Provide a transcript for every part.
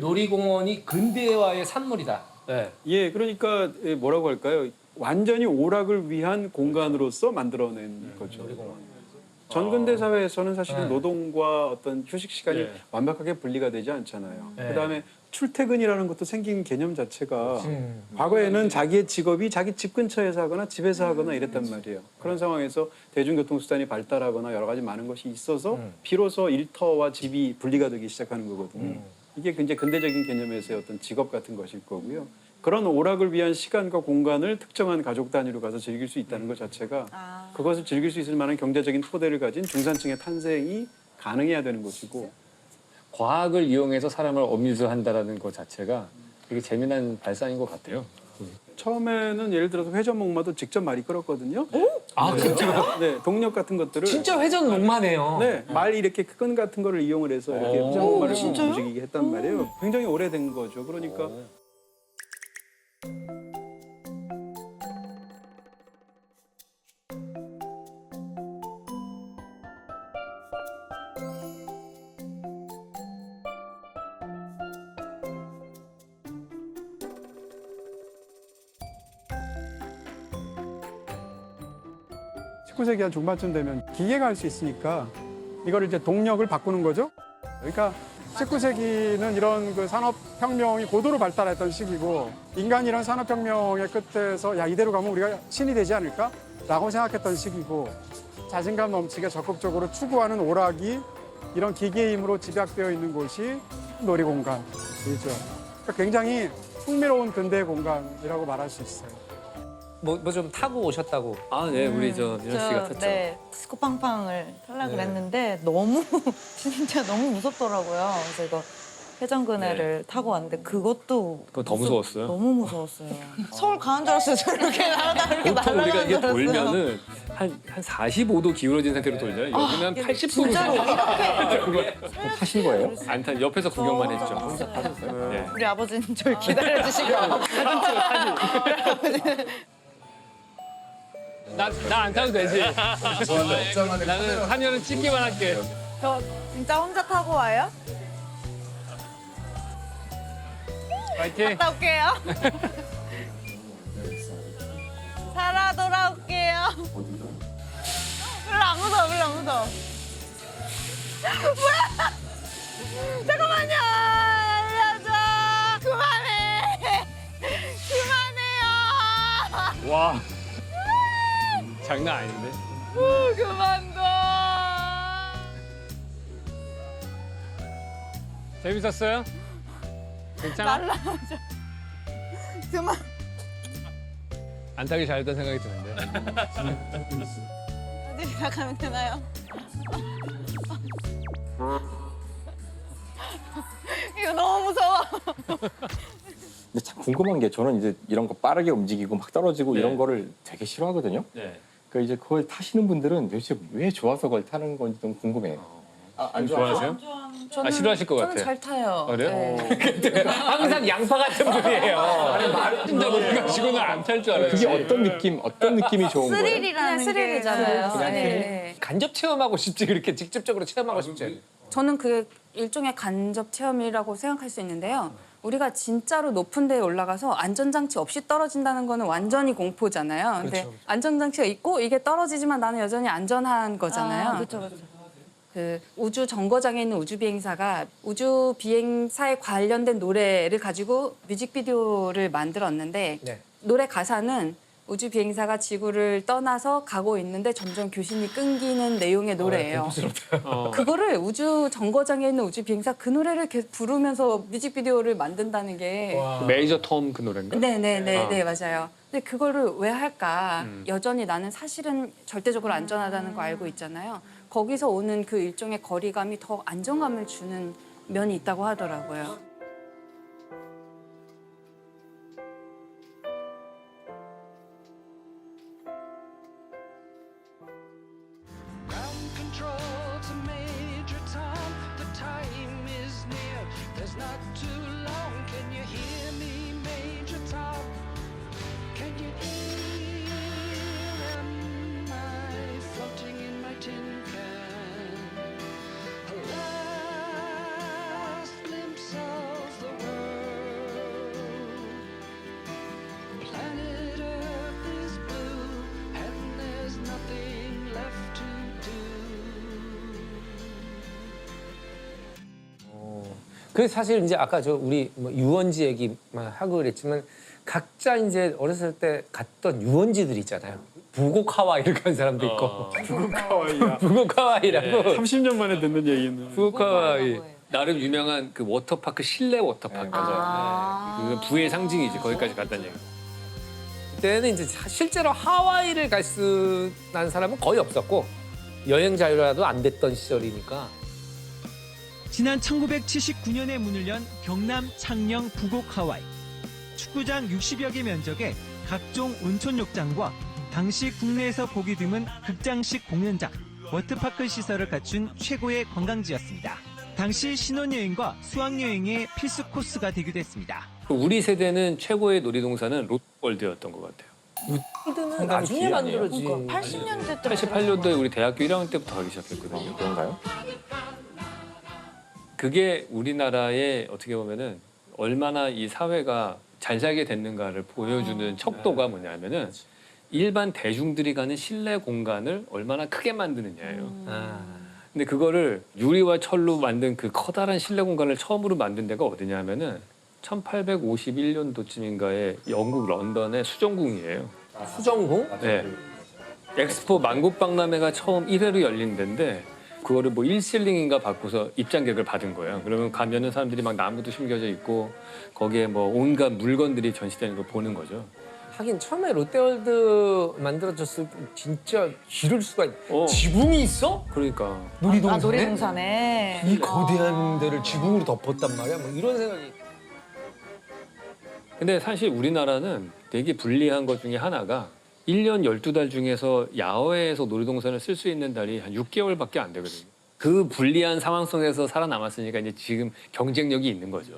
놀이공원이 근대화의 산물이다. 네. 예, 그러니까 뭐라고 할까요? 완전히 오락을 위한 공간으로서 만들어낸 거죠. 전근대 사회에서는 사실은 네. 노동과 어떤 휴식 시간이 네. 완벽하게 분리가 되지 않잖아요. 네. 그다음에 출퇴근이라는 것도 생긴 개념 자체가 과거에는 자기의 직업이 자기 집 근처에서 하거나 집에서 하거나 이랬단 말이에요. 그런 상황에서 대중교통수단이 발달하거나 여러 가지 많은 것이 있어서 비로소 일터와 집이 분리가 되기 시작하는 거거든요. 이게 굉장히 근대적인 개념에서의 어떤 직업 같은 것일 거고요. 그런 오락을 위한 시간과 공간을 특정한 가족 단위로 가서 즐길 수 있다는 것 자체가 그것을 즐길 수 있을 만한 경제적인 토대를 가진 중산층의 탄생이 가능해야 되는 것이고 과학을 이용해서 사람을 어뮤즈한다라는 것 자체가 되게 재미난 발상인 것 같아요. 처음에는 예를 들어서 회전목마도 직접 많이 끌었거든요. 아, 진짜요? 네, 동력 같은 것들을 진짜 회전 목마네요. 네, 말 이렇게 끈 같은 거를 이용을 해서 이렇게 회전목마를 움직이게 했단 말이에요. 굉장히 오래된 거죠. 그러니까 (19세기) 한 중반쯤 되면 기계가 할 수 있으니까 이거를 이제 동력을 바꾸는 거죠. 그러니까 (19세기는) 이런 그 산업혁명이 고도로 발달했던 시기고 인간이 이런 산업혁명의 끝에서 야 이대로 가면 우리가 신이 되지 않을까? 라고 생각했던 시기고 자신감 넘치게 적극적으로 추구하는 오락이 이런 기계의 힘으로 집약되어 있는 곳이 놀이공간이죠. 그러니까 굉장히 흥미로운 근대 공간이라고 말할 수 있어요. 뭐 좀 타고 오셨다고. 아, 네, 우리 윤아 씨가 탔죠. 네, 스코팡팡을 타려고 그랬는데 너무 진짜 너무 무섭더라고요. 그래서 이거 회전근해를 타고 왔는데 그것도 그거 더 무서웠어요? 너무 무서웠어요. 서울 가는 줄 알았어요. 저렇게 날아다 이렇게 보통 우리가 날아가는 이게 줄 알았어요. 돌면은 한 45도 기울어진 상태로 돌잖아요. 여기는 한 80도로 진짜로 이렇게 타신 거예요? 안 탄, 옆에서 구경만 했죠. 혼자 타셨어요? 네. 우리 아버지는 저를 기다려주시고 나 안 타도 되지. 나는 하면은 찍기만 할게. 저 진짜 혼자 타고 와요? 파이팅. 갔다 올게요. 살아 돌아올게요. 별로 안 무서워, 별로 안 무서워. 뭐야? 잠깐만요. 알려줘. 그만해. 그만해요. 와. 장난 아닌데? 그만둬. 재밌었어요? 괜찮아? 날라오죠. 그만. 안 타기 잘했다는 생각이 드는데. 어디 시작하면 되나요? 이거 너무 무서워. 근데 참 궁금한 게 저는 이제 이런 거 빠르게 움직이고 막 떨어지고 네. 이런 거를 되게 싫어하거든요. 네. 그러니까 이제 그걸 타시는 분들은 도대체 왜 좋아서 그걸 타는 건지 좀 궁금해요. 안 좋아하세요? 아, 싫어하실 것 같아요. 저는 잘 타요. 아, 그래요? 네. 항상 양파 같은 분이에요. 말을 듣는다고 가지고는 안 탈 줄 알아요. 그게 어떤 느낌이 좋은 거예요? 스릴이라는 스릴이잖아요. 게 네. 간접 체험하고 싶지 그렇게 직접적으로 체험하고 싶지 않아요. 저는 그게 일종의 간접 체험이라고 생각할 수 있는데요. 우리가 진짜로 높은 데에 올라가서 안전장치 없이 떨어진다는 거는 완전히 공포잖아요. 근데 그렇죠. 안전장치가 있고 이게 떨어지지만 나는 여전히 안전한 거잖아요. 그렇죠, 그렇죠. 그 우주 정거장에 있는 우주 비행사가 우주 비행사에 관련된 노래를 가지고 뮤직비디오를 만들었는데 네. 노래 가사는 우주 비행사가 지구를 떠나서 가고 있는데 점점 교신이 끊기는 내용의 노래예요. 그거를 우주 정거장에 있는 우주 비행사 그 노래를 계속 부르면서 뮤직비디오를 만든다는 게 메이저 톰 그 노래인가? 네, 맞아요. 근데 그거를 왜 할까? 여전히 나는 사실은 절대적으로 안전하다는 거 알고 있잖아요. 거기서 오는 그 일종의 거리감이 더 안정감을 주는 면이 있다고 하더라고요. Ground control to Major Tom. The time is near. There's not too long. Can you hear me, Major Tom? Can you hear? Am I floating in my tin can? A last glimpse of the 그 사실 이제 아까 저 우리 뭐 유원지 얘기만 하고 그랬지만 각자 이제 어렸을 때 갔던 유원지들 있잖아요. 부곡 하와이를 간 사람도 있고. 부곡 하와이야. 부곡 하와이라고. 30년 만에 듣는 얘기는. 부곡 하와이. 나름 유명한 그 워터파크 실내 워터파크. 그 부의 상징이지. 거기까지 갔다는 얘기. 그때는 이제 실제로 하와이를 갈 수 난 사람은 거의 없었고 여행 자유라도 안 됐던 시절이니까. 지난 1979년에 문을 연 경남 창녕 부곡 하와이. 축구장 60여 개 면적에 각종 온천욕장과 당시 국내에서 보기 드문 극장식 공연장, 워터파크 시설을 갖춘 최고의 관광지였습니다. 당시 신혼여행과 수학여행의 필수 코스가 되기도 했습니다. 우리 세대는 최고의 놀이동산은 롯월드였던 것 같아요. 롯데는 나중에 만들어진. 80년대 때 88년도에 우리 대학교 1학년 때부터 가기 시작했거든요. 그런가요? 그게 우리나라의 어떻게 보면은 얼마나 이 사회가 잘 살게 됐는가를 보여주는 척도가 뭐냐면은 일반 대중들이 가는 실내 공간을 얼마나 크게 만드느냐예요. 근데 그거를 유리와 철로 만든 그 커다란 실내 공간을 처음으로 만든 데가 어디냐면은 1851년도쯤인가에 영국 런던의 수정궁이에요. 수정궁? 네. 엑스포 만국박람회가 처음 1회로 열린 데인데 그거를 뭐 1실링인가 받고서 입장객을 받은 거예요. 그러면 가면은 사람들이 막 나무도 심겨져 있고 거기에 뭐 온갖 물건들이 전시되는 걸 보는 거죠. 하긴 처음에 롯데월드 만들어졌을 때 진짜 기를 수가 지붕이 있어? 그러니까 놀이동산에? 놀이동산에 이 거대한 데를 지붕으로 덮었단 말이야. 뭐 이런 생각이. 근데 사실 우리나라는 되게 불리한 것 중에 하나가 1년 12달 중에서 야외에서 놀이동산을 쓸 수 있는 달이 한 6개월밖에 안 되거든요. 그 불리한 상황 속에서 살아남았으니까 이제 지금 경쟁력이 있는 거죠.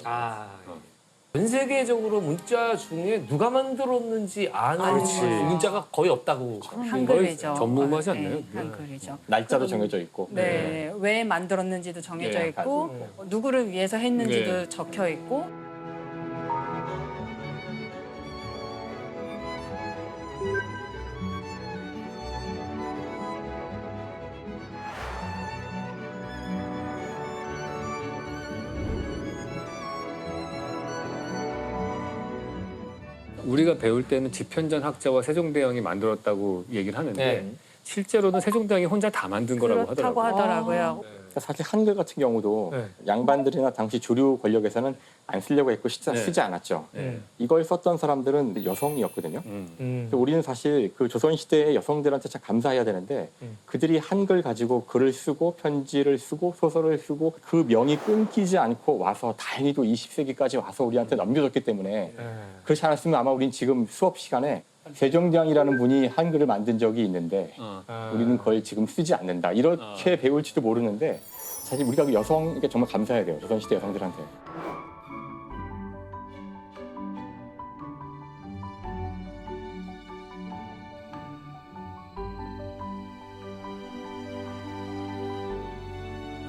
전 세계적으로 문자 중에 누가 만들었는지 아는 그렇지. 문자가 거의 없다고. 한글이죠. 전무하지 않나요? 네, 한글이죠. 날짜도 정해져 있고. 네, 왜 만들었는지도 정해져 네, 있고 누구를 위해서 했는지도 적혀 있고. 우리가 배울 때는 집현전 학자와 세종대왕이 만들었다고 얘기를 하는데 네. 실제로는 세종대왕이 혼자 다 만든 거라고 그렇다고 하더라고요. 하더라고요. 그러니까 사실 한글 같은 경우도 네. 양반들이나 당시 주류 권력에서는 안 쓰려고 했고 네. 쓰지 않았죠. 네. 이걸 썼던 사람들은 여성이었거든요. 그래서 우리는 사실 그 조선시대의 여성들한테 참 감사해야 되는데 그들이 한글 가지고 글을 쓰고 편지를 쓰고 소설을 쓰고 그 명이 끊기지 않고 와서 다행히도 20세기까지 와서 우리한테 넘겨줬기 때문에 그렇지 않았으면 아마 우린 지금 수업 시간에 세종대왕이라는 분이 한글을 만든 적이 있는데 우리는 그걸 지금 쓰지 않는다. 이렇게 배울지도 모르는데 사실 우리가 그 여성에게 정말 감사해야 돼요. 조선시대 여성들한테.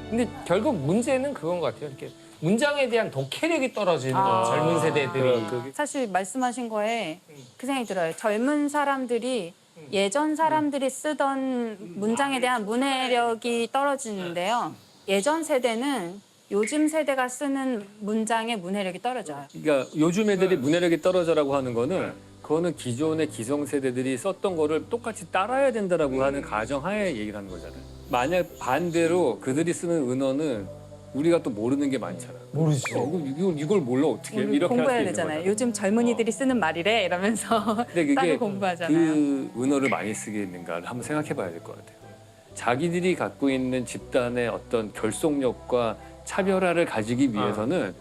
근데 결국 문제는 그건 것 같아요. 이렇게 문장에 대한 독해력이 떨어지는 젊은 세대들이. 사실 말씀하신 거에 그 생각이 들어요. 젊은 사람들이 예전 사람들이 쓰던 문장에 대한 문해력이 떨어지는데요. 예전 세대는 요즘 세대가 쓰는 문장의 문해력이 떨어져요. 그러니까 요즘 애들이 문해력이 떨어져라고 하는 거는 그거는 기존의 기성세대들이 썼던 거를 똑같이 따라야 된다라고 하는 가정하에 얘기를 하는 거잖아요. 만약 반대로 그들이 쓰는 은어는 우리가 또 모르는 게 많잖아. 모르지. 이걸 몰라 어떻게 우리 이렇게 할 수 공부해야 있는 되잖아요. 거잖아. 요즘 젊은이들이 쓰는 말이래 이러면서 근데 따로 그게 공부하잖아요. 그 은어를 많이 쓰겠는가를 한번 생각해 봐야 될 것 같아요. 자기들이 갖고 있는 집단의 어떤 결속력과 차별화를 가지기 위해서는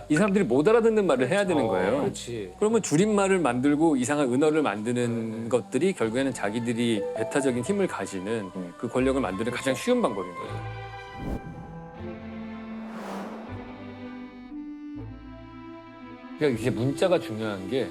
이 사람들이 못 알아듣는 말을 해야 되는 거예요. 그렇지. 그러면 줄임말을 만들고 이상한 은어를 만드는 것들이 결국에는 자기들이 배타적인 힘을 가지는 그 권력을 만드는 가장 쉬운 방법인 거예요. 그러니까 이제 문자가 중요한 게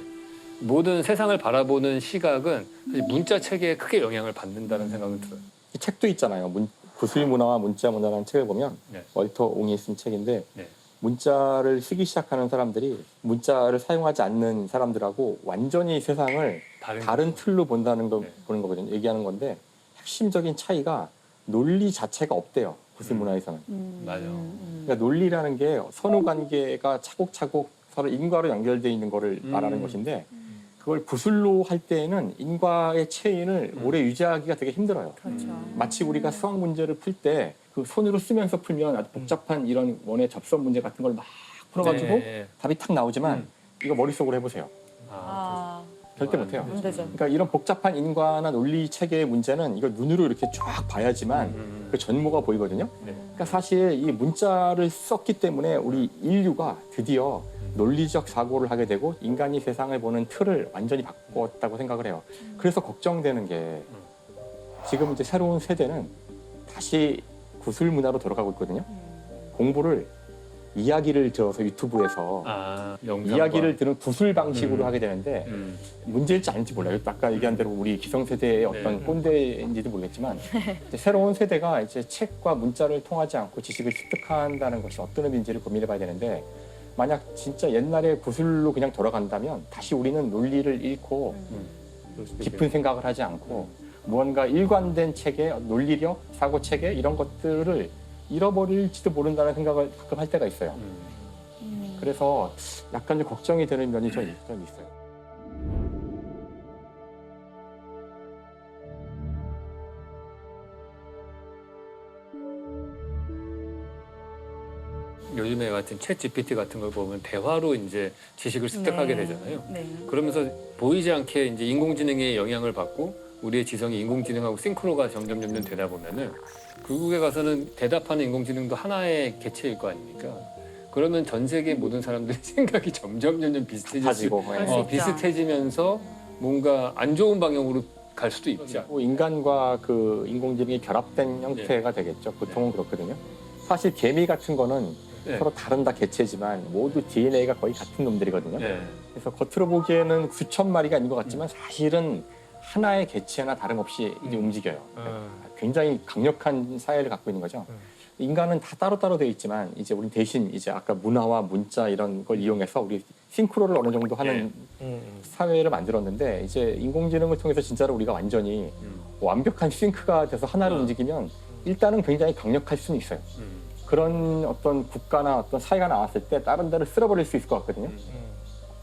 모든 세상을 바라보는 시각은 사실 문자 체계에 크게 영향을 받는다는 생각은 들어요. 이 책도 있잖아요. 구술 문화와 문자 문화라는 책을 보면 네. 월터 옹이 쓴 책인데 네. 문자를 쓰기 시작하는 사람들이 문자를 사용하지 않는 사람들하고 완전히 세상을 다른 틀로 본다는 거 네. 보는 거거든요. 얘기하는 건데 핵심적인 차이가 논리 자체가 없대요. 구슬 문화에서는. 맞아. 그러니까 논리라는 게 선후 관계가 차곡차곡 서로 인과로 연결되어 있는 거를 말하는 것인데 그걸 구슬로 할 때에는 인과의 체인을 오래 유지하기가 되게 힘들어요. 그렇죠. 마치 우리가 수학 문제를 풀 때 그 손으로 쓰면서 풀면 아주 복잡한 이런 원의 접선 문제 같은 걸 막 풀어가지고 네. 답이 탁 나오지만 이거 머릿속으로 해보세요. 아, 절대 못해요. 안 되죠. 그러니까 이런 복잡한 인과나 논리 체계의 문제는 이거 눈으로 이렇게 쫙 봐야지만 그 전모가 보이거든요. 네. 그러니까 사실 이 문자를 썼기 때문에 우리 인류가 드디어 논리적 사고를 하게 되고 인간이 세상을 보는 틀을 완전히 바꿨다고 생각을 해요. 그래서 걱정되는 게 지금 이제 새로운 세대는 다시 구술 문화로 돌아가고 있거든요. 공부를 이야기를 들어서 유튜브에서 이야기를 들은 구술 방식으로 하게 되는데 문제일지 아닐지 몰라요. 아까 얘기한 대로 우리 기성세대의 어떤 꼰대인지도 모르겠지만 이제 새로운 세대가 이제 책과 문자를 통하지 않고 지식을 습득한다는 것이 어떤 의미인지를 고민해봐야 되는데 만약 진짜 옛날에 구술로 그냥 돌아간다면 다시 우리는 논리를 잃고 깊은 생각을 하지 않고 무언가 일관된 체계, 논리력, 사고 체계 이런 것들을 잃어버릴지도 모른다는 생각을 가끔 할 때가 있어요. 그래서 약간 좀 걱정이 되는 면이 좀 있어요. 요즘에 같은 챗 GPT 같은 걸 보면 대화로 이제 지식을 습득하게 네. 되잖아요. 네. 그러면서 보이지 않게 이제 인공지능의 영향을 받고 우리의 지성이 인공지능하고 싱크로가 점점 되다 보면은 결국에 가서는 대답하는 인공지능도 하나의 개체일 거 아닙니까? 그러면 전 세계 모든 사람들의 생각이 점점 가지고 비슷해지면서 뭔가 안 좋은 방향으로 갈 수도 있죠. 뭐 인간과 그 인공지능이 결합된 형태가 되겠죠. 보통은 그렇거든요. 사실 개미 같은 거는 네. 서로 다른 다 개체지만 모두 DNA가 거의 같은 놈들이거든요. 네. 그래서 겉으로 보기에는 수천 마리가 있는 것 같지만 사실은 하나의 개체나 다름없이 이제 움직여요. 굉장히 강력한 사회를 갖고 있는 거죠. 인간은 다 따로따로 되어 있지만 이제 우리 대신 이제 아까 문화와 문자 이런 걸 이용해서 우리 싱크로를 어느 정도 하는 사회를 만들었는데 이제 인공지능을 통해서 진짜로 우리가 완전히 완벽한 싱크가 돼서 하나로 움직이면 일단은 굉장히 강력할 수는 있어요. 그런 어떤 국가나 어떤 사회가 나왔을 때 다른 데를 쓸어버릴 수 있을 것 같거든요.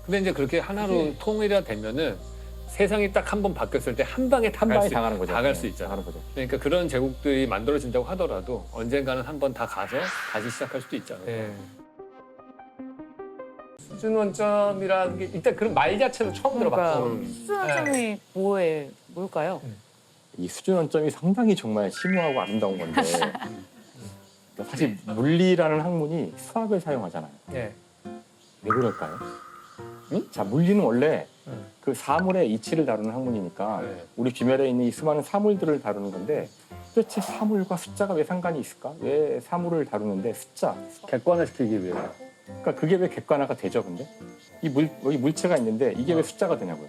근데 이제 그렇게 하나로 통일이 되면은 세상이 딱 한 번 바뀌었을 때 한 방에 한 방에 당하는 거죠. 다 갈 수 있잖아요. 당하는 거죠. 그러니까 그런 제국들이 만들어진다고 하더라도 언젠가는 한 번 다 가서 다시 시작할 수도 있잖아요. 네. 수준 원점이라는 게 일단 그런 말 자체도 처음 들어봤고. 수준 원점이 뭘까요? 이 수준 원점이 상당히 정말 심오하고 아름다운 건데 사실 물리라는 학문이 수학을 사용하잖아요. 네. 왜 그럴까요? 자, 물리는 원래 그 사물의 이치를 다루는 학문이니까 우리 주변에 있는 이 수많은 사물들을 다루는 건데 도대체 사물과 숫자가 왜 상관이 있을까? 왜 사물을 다루는데 숫자? 객관화시키기 위해서. 그러니까 그게 왜 객관화가 되죠, 근데? 여기 물체가 있는데 이게 왜 숫자가 되냐고요.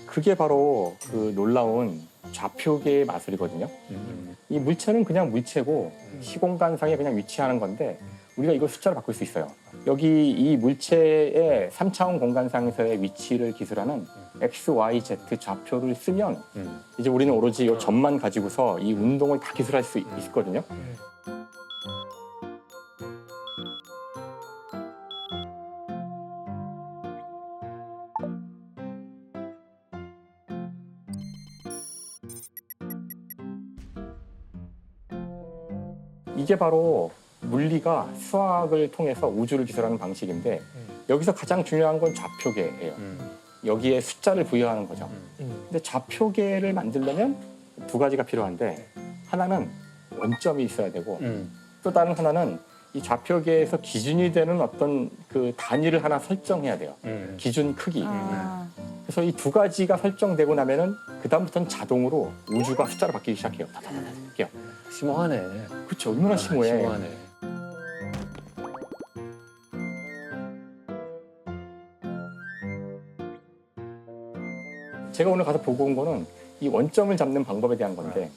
그게 바로 그 놀라운 좌표계의 마술이거든요. 이 물체는 그냥 물체고 시공간상에 그냥 위치하는 건데 우리가 이걸 숫자로 바꿀 수 있어요. 여기 이 물체의 3차원 공간상에서의 위치를 기술하는 X, Y, Z 좌표를 쓰면 이제 우리는 오로지 이 점만 가지고서 이 운동을 다 기술할 수 있거든요. 이게 바로 물리가 수학을 통해서 우주를 기술하는 방식인데 여기서 가장 중요한 건 좌표계예요. 여기에 숫자를 부여하는 거죠. 근데 좌표계를 만들려면 두 가지가 필요한데 하나는 원점이 있어야 되고 또 다른 하나는 이 좌표계에서 기준이 되는 어떤 그 단위를 하나 설정해야 돼요. 기준 크기. 그래서 이 두 가지가 설정되고 나면은 그 다음부터는 자동으로 우주가 숫자로 바뀌기 시작해요. 바뀌어요. 심오하네. 그렇죠. 얼마나 심오해. 심오하네. 제가 오늘 가서 보고 온 거는 이 원점을 잡는 방법에 대한 건데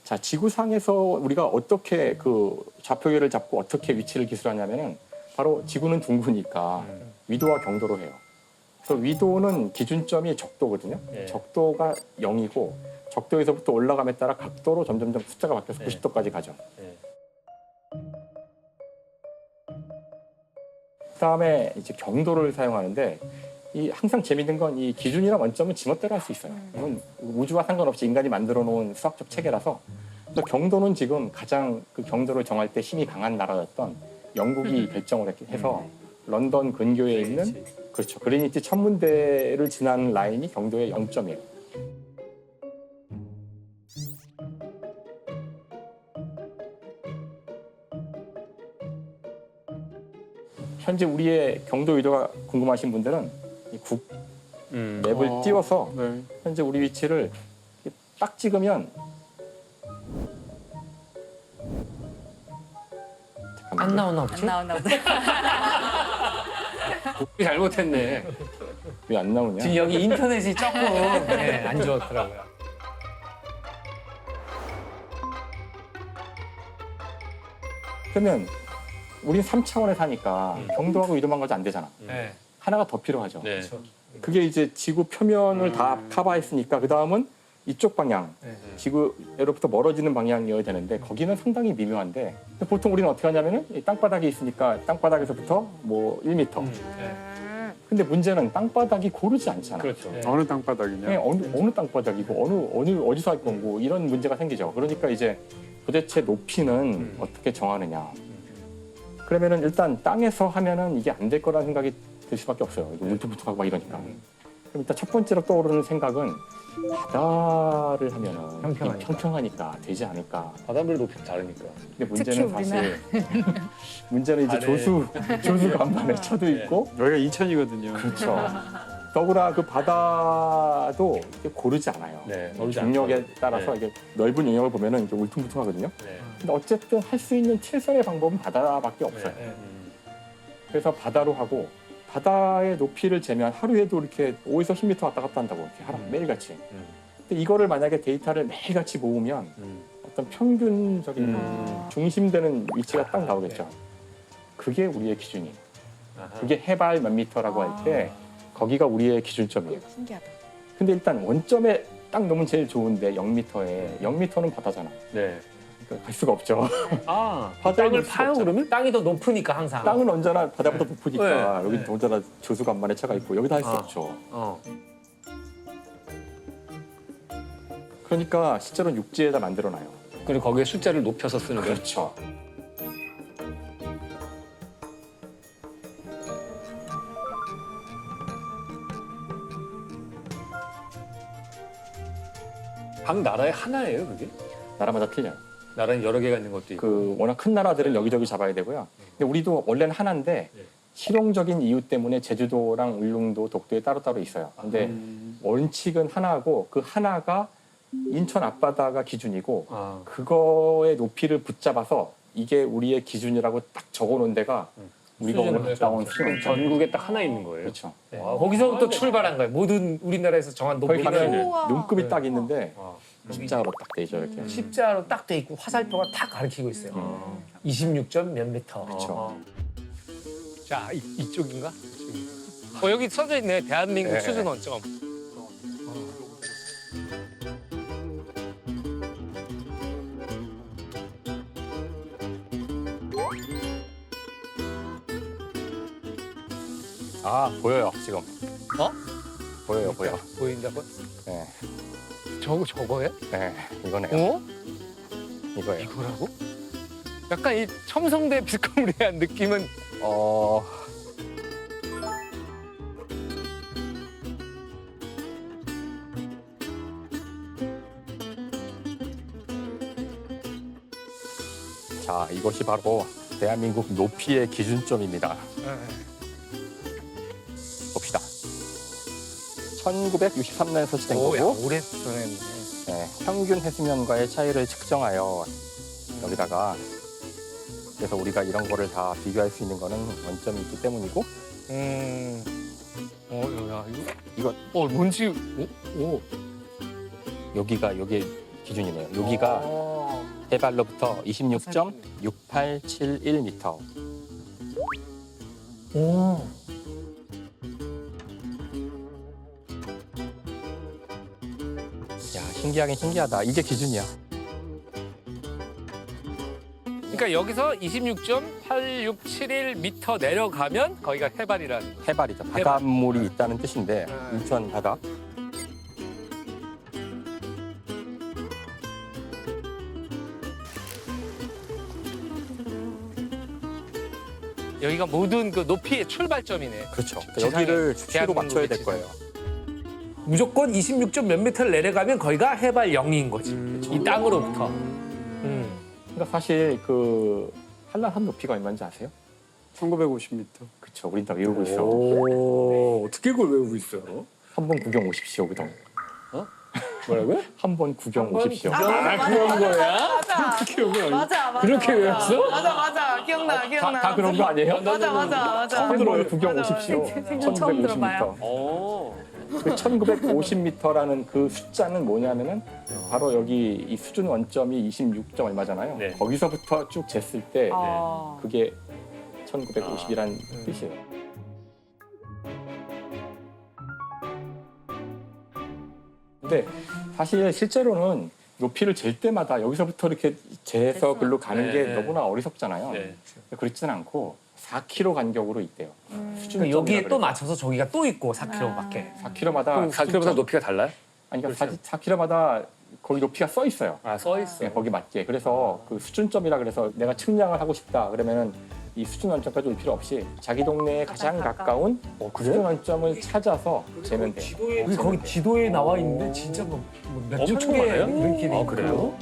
자, 지구상에서 우리가 어떻게 그 좌표계를 잡고 어떻게 위치를 기술하냐면은 바로 지구는 둥그니까 위도와 경도로 해요. 그래서 위도는 기준점이 적도거든요. 적도가 0이고 적도에서부터 올라감에 따라 각도로 점점점 숫자가 바뀌어서 90도까지 가죠. 그다음에 이제 경도를 사용하는데 이 항상 재밌는 건 이 기준이나 원점은 지멋대로 할 수 있어요. 이건 우주와 상관없이 인간이 만들어 놓은 수학적 체계라서. 그래서 경도는 지금 가장 그 경도를 정할 때 힘이 강한 나라였던 영국이 결정을 해서 런던 근교에 있는 그렇죠 그리니치 천문대를 지나는 라인이 경도의 0점이에요. 현재 우리의 경도 의도가 궁금하신 분들은 이 맵을 띄워서 네. 현재 우리 위치를 이렇게 딱 찍으면 안 나오나 안 보지? 나오나 보다. 잘못했네. 왜 안 나오냐? 지금 여기 인터넷이 조금 안 좋더라고요. 그러면 우린 3차원에 사니까 경도하고 이동한 거지 안 되잖아. 네. 하나가 더 필요하죠. 네. 그게 이제 지구 표면을 다 커버했으니까 그 다음은 이쪽 방향, 지구로부터 멀어지는 방향이어야 되는데 거기는 상당히 미묘한데 보통 우리는 어떻게 하냐면은 이 땅바닥이 있으니까 땅바닥에서부터 뭐 1m. 근데 문제는 땅바닥이 고르지 않잖아. 그렇죠. 어느 땅바닥이냐? 그냥 어느 땅바닥이고 어디서 할 건고 이런 문제가 생기죠. 그러니까 이제 도대체 높이는 어떻게 정하느냐. 그러면은 일단 땅에서 하면은 이게 안 될 거라는 생각이 들 수밖에 없어요. 이거 울퉁불퉁하고 막 이러니까. 그럼 일단 첫 번째로 떠오르는 생각은 바다를 하면은 평평하니까 되지 않을까. 바닷물 높이 다르니까. 근데 문제는 사실 문제는 이제 조수 간판에 쳐도 있고 여기가 인천이거든요. 그렇죠. 더구나 그 바다도 이게 고르지 않아요. 네. 중력에 따라서 이게 넓은 영역을 보면은 이게 울퉁불퉁하거든요. 네. 근데 어쨌든 할 수 있는 최선의 방법은 바다밖에 없어요. 그래서 바다로 하고 바다의 높이를 재면 하루에도 이렇게 5에서 10m 왔다 갔다 한다고 이렇게 매일같이. 근데 이거를 만약에 데이터를 매일같이 모으면 어떤 평균적인 중심되는 위치가 딱 나오겠죠. 그게 우리의 기준이에요. 그게 해발 몇 미터라고 할 때 거기가 우리의 기준점이에요. 신기하다. 근데 일단 원점에 딱 놓으면 제일 좋은데 0m에 0m는 바다잖아. 네. 그러니까 갈 수가 없죠. 아, 바다에 땅을 놓을 수가 파요 없잖아. 그러면? 땅이 더 높으니까 항상. 땅은 언제나 바다보다 높으니까 네. 여기 언제나 조수간만에 차가 있고 여기다 할 수 없죠. 그러니까 실제로는 육지에다 만들어놔요. 그리고 거기에 숫자를 높여서 쓰는 거예요. 그렇죠. 각 나라에 하나예요, 그게? 나라마다 틀려요. 나라는 여러 개가 있는 것도 있고. 그 워낙 큰 나라들은 여기저기 잡아야 되고요. 근데 우리도 원래는 하나인데 실용적인 이유 때문에 제주도랑 울릉도, 독도에 따로따로 있어요. 근데 원칙은 하나고 그 하나가 인천 앞바다가 기준이고 아, 그거의 높이를 붙잡아서 이게 우리의 기준이라고 딱 적어놓은 데가 우리가 오늘 갔다 온 수준. 전국에 딱 하나 있는 거예요. 그렇죠. 네. 거기서부터 출발한 거예요. 모든 우리나라에서 정한 거기 높이를 가면 우와. 눈급이 딱 있는데 아, 십자로 딱 돼 있죠 이렇게. 십자로 딱 돼 있고 화살표가 딱 가리키고 있어요. 26점 몇 미터. 그렇죠. 자, 이쪽인가? 여기 써져 있네. 대한민국 네. 수준 원점. 아 보여요 지금. 어? 보여요 보여. 보인다고? 네, 저거예요? 네 이거네요. 어? 이거예요. 이거라고? 약간 이 첨성대 비스커리한 느낌은 자 이것이 바로 대한민국 높이의 기준점입니다. 봅시다. 1963년에 설치된 거고 오래 전에 네, 평균 해수면과의 차이를 측정하여 여기다가 그래서 우리가 이런 거를 다 비교할 수 있는 거는 원점이 있기 때문이고 야, 이거 뭔지 여기가 여기 기준이네요. 여기가 해발로부터 26.6871m. 오. 야 신기하긴 신기하다. 이게 기준이야. 그러니까 여기서 26.8671m 내려가면 거기가 해발이라는 거. 해발이죠. 바닷물이 있다는 뜻인데 인천 바다. 여기가 모든 그 높이의 출발점이네. 그렇죠. 지상에 여기를 수치로 대한민국의 맞춰야 될 지상. 거예요. 무조건 26점 몇 미터를 내려가면 거기가 해발 0인 거지. 이 땅으로부터. 그러니까 사실 그 한라산 높이가 얼마인지 아세요? 1950m. 그렇죠. 우린 다 외우고 있어. 오, 어떻게 그걸 외우고 있어? 한 번 구경 오십시오, 우동. 뭐라고요? 한 번 구경 오십시오. 그런 거야? 맞아. 그렇게 외웠어? 맞아. 기억나. 다 그런 거 아니에요? 맞아. 한 번 구경 오십시오. 생전 처음 들어봐요. 1950m. 오. 그 1950m라는 그 숫자는 뭐냐면은 바로 여기 이 수준 원점이 26점 얼마잖아요. 네. 거기서부터 쭉 쟀을 때 아. 그게 1950이란 뜻이에요. 근데 사실 실제로는 높이를 잴 때마다 여기서부터 이렇게 재서 글로 가는 게 네. 너무나 어리석잖아요. 네. 그렇지는 않고 4km 간격으로 있대요. 그러니까 여기에 또 맞춰서 저기가 또 있고 4km밖에. 4km마다 4km보다 높이가 달라요? 아니 그러니까 4km마다 거기 높이가 써 있어요. 아, 써 있어. 네, 거기 맞게. 그래서 그 수준점이라 그래서 내가 측량을 하고 싶다 그러면은 이 수준 원점까지 올 필요 없이 자기 동네에 가장 가까운 수준 원점을 찾아서 재면 돼요. 거기 지도에 나와 있는데 진짜 몇천 엄청 개 많아요? 이렇게 돼 아, 있고. 그래요?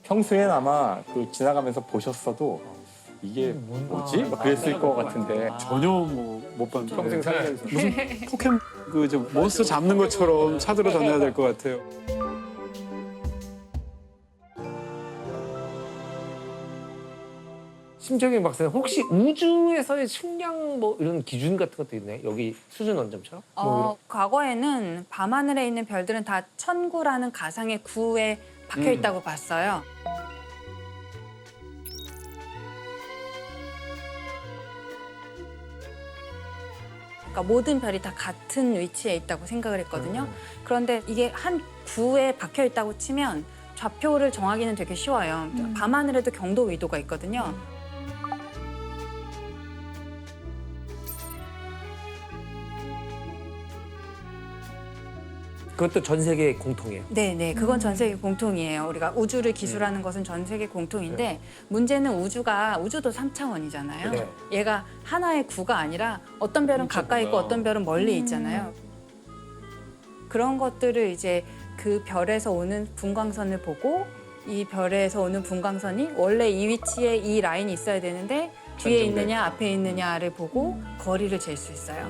평소엔 아마 그 지나가면서 보셨어도 이게 뭐지? 막 그랬을 것 같은데 전혀 뭐 못 봤는데. 평생 살면서. 무슨 포켓 그저 몬스터 잡는 것처럼 찾으러 다녀야 될 것 같아요. 심정희 박사님 혹시 우주에서의 측량 뭐 이런 기준 같은 것도 있나요? 여기 수준 원점처럼? 과거에는 밤하늘에 있는 별들은 다 천구라는 가상의 구에 박혀 있다고 봤어요. 그러니까 모든 별이 다 같은 위치에 있다고 생각을 했거든요. 그런데 이게 한 구에 박혀 있다고 치면 좌표를 정하기는 되게 쉬워요. 밤하늘에도 경도 위도가 있거든요. 그것도 전 세계 공통이에요. 네, 그건 전 세계 공통이에요. 우리가 우주를 기술하는 것은 전 세계 공통인데 문제는 우주도 3차원이잖아요. 네. 얘가 하나의 구가 아니라 어떤 별은 가까이 있고 어떤 별은 멀리 있잖아요. 그런 것들을 이제 그 별에서 오는 분광선을 보고 이 별에서 오는 분광선이 원래 이 위치에 이 라인이 있어야 되는데 뒤에 있느냐 앞에 있느냐를 보고 거리를 잴 수 있어요.